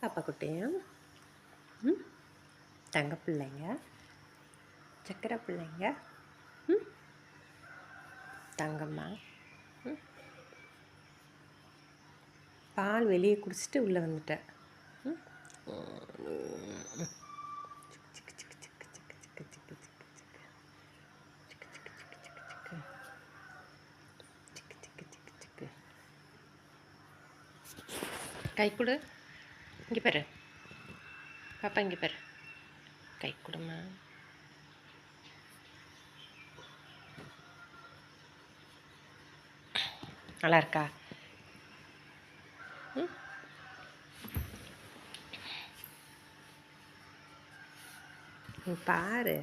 பாப்பா குட்டியும் ம் தங்க பிள்ளைங்க, சக்கரை பிள்ளைங்க, ம் தங்கம்மா. ம் பால் வெளியே குடிச்சிட்டு உள்ளே வந்துட்டேன். ம் சிக்கு சிக்கு சிக்கு சிக்கு சிக்கு சிக்கு சிக்கு சிக்கு சிக்கு சிக்கு சிக்கு சிக்கு சிக்கு சிக்கு சிக்கு சிக்கு சிக்கு. கை கொடு, இங்கே பாரு பாப்பா, இங்கே பாரு, கை கொடுமா. நல்லா இருக்கா? ம் பாரு.